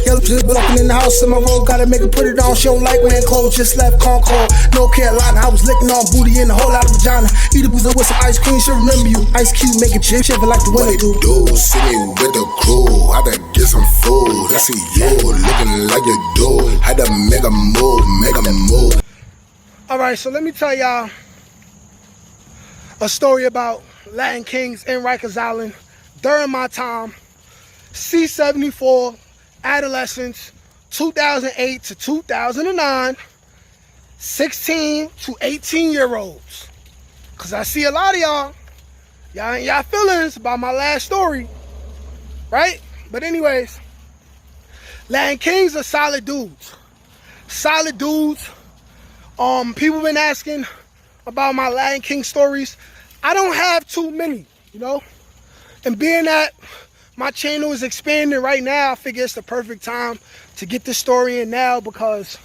Yellow just walking in the house in my road, gotta make her put it on. She don't like wearing clothes, just left Concord, North Carolina. I was licking on booty and a whole lot of vagina. Eat a boozer with some ice cream, she'll remember you. Ice Cube make it chip, shiver like the winter do. See me with the crew, I done get some food. I see you looking like you do. Had to make a move, make a move. Alright, so let me tell y'all a story about Latin Kings in Rikers Island during my time, C74, adolescence, 2008 to 2009, 16 to 18-year-olds. Because I see a lot of y'all ain't y'all feelings about my last story, right? But anyways, Latin Kings are solid dudes. Solid dudes. People been asking about my Latin King stories. I don't have too many, you know? And being that my channel is expanding right now, I figure it's the perfect time to get this story in now, because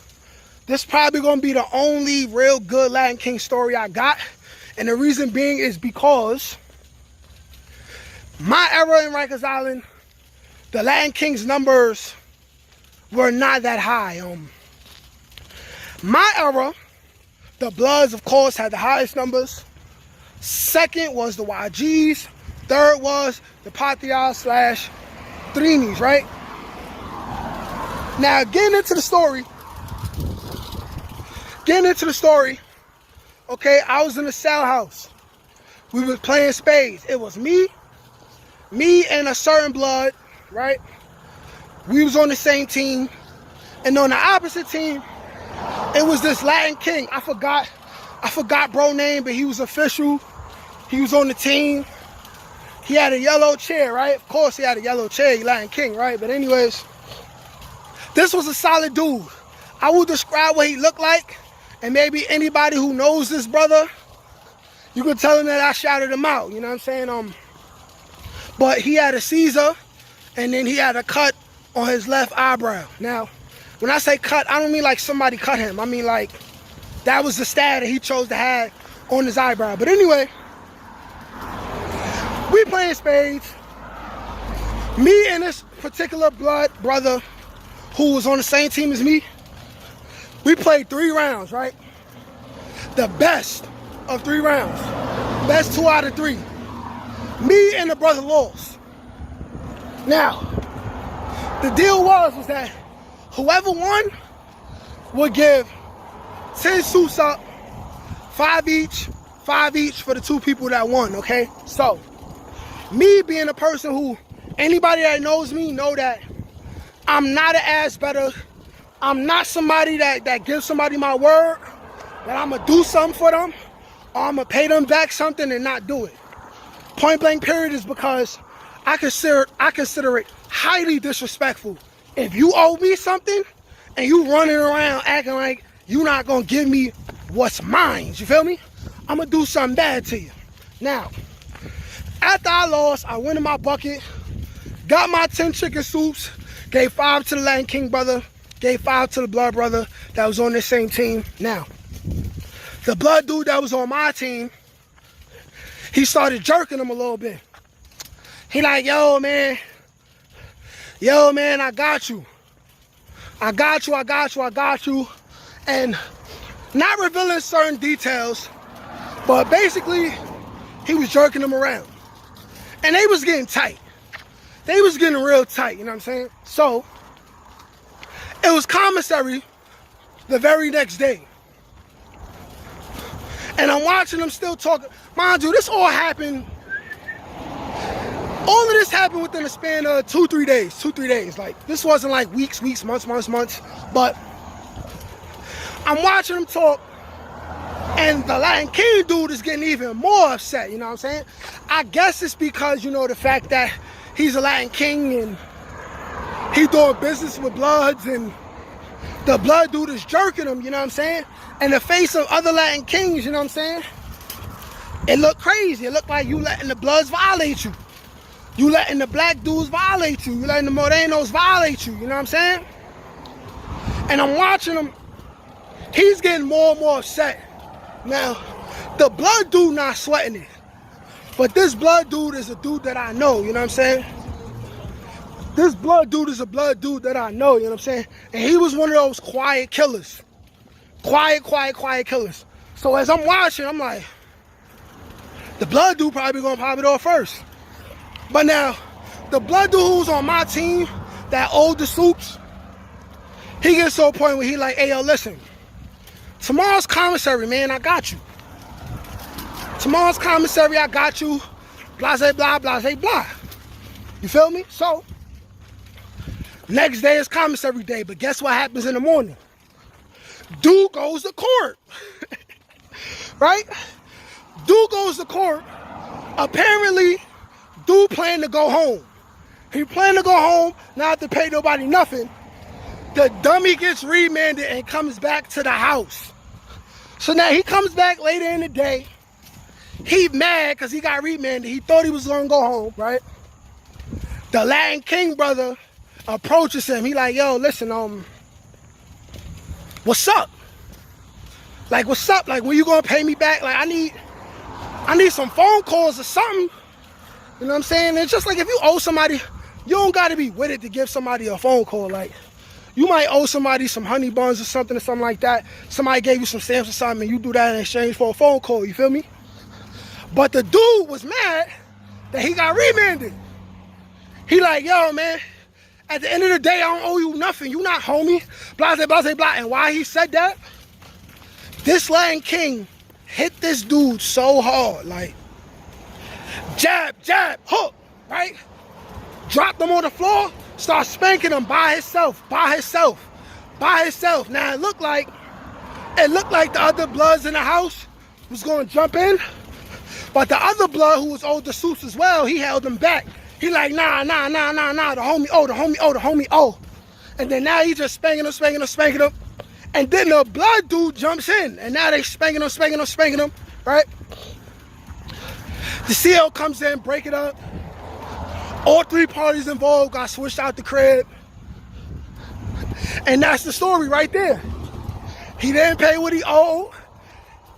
this probably gonna be the only real good Latin King story I got. And the reason being is because my era in Rikers Island, the Latin Kings numbers were not that high. My era, the Bloods, of course, had the highest numbers. Second was the YGs. Third was the Patrias / Trinis, right? Now, getting into the story, okay, I was in the cell house. We was playing spades. It was me and a certain Blood, right? We was on the same team. And on the opposite team, it was this Latin King. I forgot bro name, but he was official. He was on the team. He had a yellow chair, right? Of course he had a yellow chair, he Latin King, right? But anyways, this was a solid dude. I will describe what he looked like, and maybe anybody who knows this brother, you can tell him that I shouted him out, you know what I'm saying? But he had a Caesar, and then he had a cut on his left eyebrow. Now, when I say cut, I don't mean like somebody cut him. I mean like, that was the style that he chose to have on his eyebrow. But anyway, we playing spades. Me and this particular Blood brother who was on the same team as me, we played 3 rounds, right? The best of 3 rounds. Best 2 out of 3. Me and the brother lost. Now, the deal was that whoever won would give 10 suits up, 5 each for the 2 people that won, okay? So, me being a person who, anybody that knows me know that I'm not an ass better. I'm not somebody that gives somebody my word that I'm gonna do something for them, or I'm gonna pay them back something and not do it. Point blank period is because I consider it highly disrespectful. If you owe me something and you running around acting like you're not gonna give me what's mine, you feel me? I'm gonna do something bad to you. Now, after I lost, I went in my bucket, got my 10 chicken soups, gave 5 to the Latin King brother, gave 5 to the Blood brother that was on the same team. Now, the Blood dude that was on my team, he started jerking him a little bit. He like, yo man, I got you. And not revealing certain details, but basically, he was jerking him around. And they was getting tight. They was getting real tight, you know what I'm saying? So, it was commissary the very next day. And I'm watching them still talking. Mind you, this all happened, all of this happened within a span of 2-3 days. Like, this wasn't like weeks, months. But I'm watching them talk, and the Latin King dude is getting even more upset, you know what I'm saying? I guess it's because, you know, the fact that he's a Latin King and he doing business with Bloods, and the Blood dude is jerking him, you know what I'm saying? In the face of other Latin Kings, you know what I'm saying? It looked crazy. It looked like you letting the Bloods violate you. You letting the black dudes violate you. You letting the Morenos violate you, you know what I'm saying? And I'm watching him. He's getting more and more upset. Now, the Blood dude not sweating it. But this Blood dude is a dude that I know, you know what I'm saying? this blood dude is a blood dude that I know, you know what I'm saying? And he was one of those quiet killers. Quiet killers. So as I'm watching, I'm like, the blood dude probably gonna pop it off first. But now, the blood dude who's on my team, that older Soups, he gets to a point where he like, hey, yo, listen, tomorrow's commissary, man, I got you. Tomorrow's commissary, I got you. Blase, blah, blase, blah. You feel me? So, next day is commissary day, but guess what happens in the morning? Dude goes to court. Right? Dude goes to court. Apparently, dude planned to go home. He planned to go home, not have to pay nobody nothing. The dummy gets remanded and comes back to the house. So now he comes back later in the day. He mad because he got remanded. He thought he was going to go home, right? The Latin King brother approaches him. He like, yo, listen, what's up? Like, what's up? Like, when you going to pay me back? Like, I need some phone calls or something. You know what I'm saying? It's just like if you owe somebody, you don't got to be with it to give somebody a phone call. Like, you might owe somebody some honey buns or something like that. Somebody gave you some stamps or something and you do that in exchange for a phone call. You feel me? But the dude was mad that he got remanded. He like, yo, man, at the end of the day, I don't owe you nothing. You not homie. Blah, blah, blah, blah. And why he said that? This Latin King hit this dude so hard. Like, jab, jab, hook, right? Dropped him on the floor, start spanking him by himself. Now it looked like the other bloods in the house was going to jump in, but the other blood who was older Soups as well, he held him back. He like, nah, the homie, oh. And then now he just spanking him. And then the blood dude jumps in, and now they spanking him, right? The CO comes in, break it up. All three parties involved got switched out the crib. And that's the story right there. He didn't pay what he owed.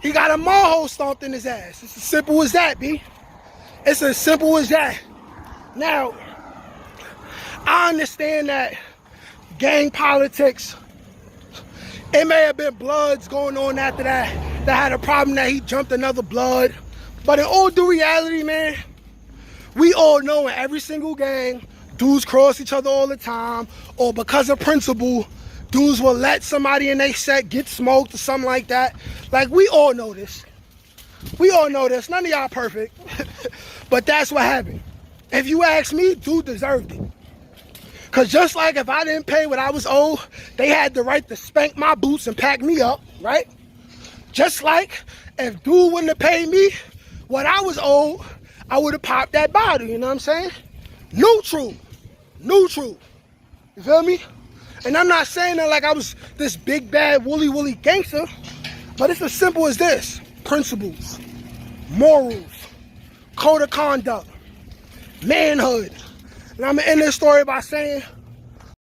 He got a mojo stomped in his ass. It's as simple as that, B. It's as simple as that. Now, I understand that gang politics, it may have been bloods going on after that had a problem that he jumped another blood. But in all due reality, man, we all know in every single gang, dudes cross each other all the time, or because of principle, dudes will let somebody in their set get smoked or something like that. Like, we all know this. None of y'all perfect. But that's what happened. If you ask me, dude deserved it. Because just like if I didn't pay what I was owed, they had the right to spank my boots and pack me up, right? Just like if dude wouldn't have paid me what I was owed, I would have popped that bottle, you know what I'm saying? Neutral. You feel me? And I'm not saying that like I was this big, bad, woolly gangster, but it's as simple as this. Principles, morals, code of conduct, manhood. And I'm going to end this story by saying,